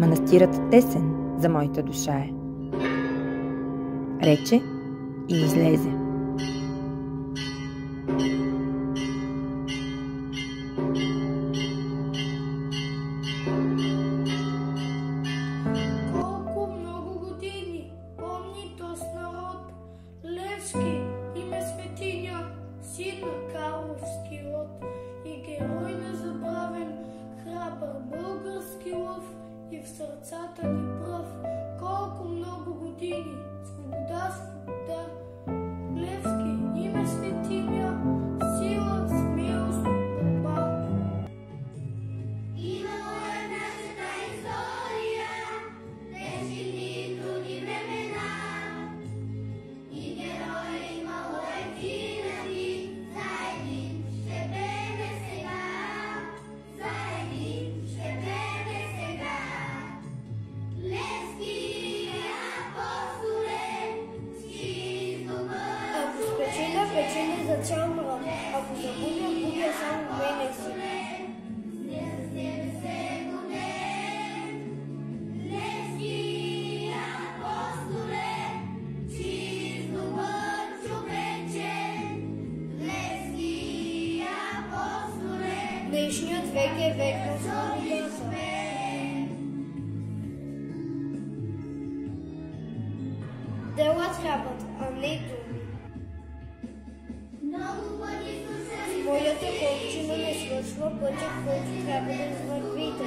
Манастирът тесен за моята душа е. Рече и излезе. Колко много години помни тоз народ, Левски име светиня, син на Карловски род и герой незабравен, храбър български лъв и в сърцата ни пръв. Колко много години, свобода, свобода, Левски име светиня, сила, смелост, борба. Имало е в нашата история тежки и трудни времена и герои имало е хиляди, за един ще пеем сега, за един ще пеем сега. Левски апостоле, си добър. Ако спечеля, печели за цял народ, ако загубя, губя само мене си. Днешният век е век на свободата. Дела трябват, а не думи. Моята колчина не свършва пътя, който трябва да извървите.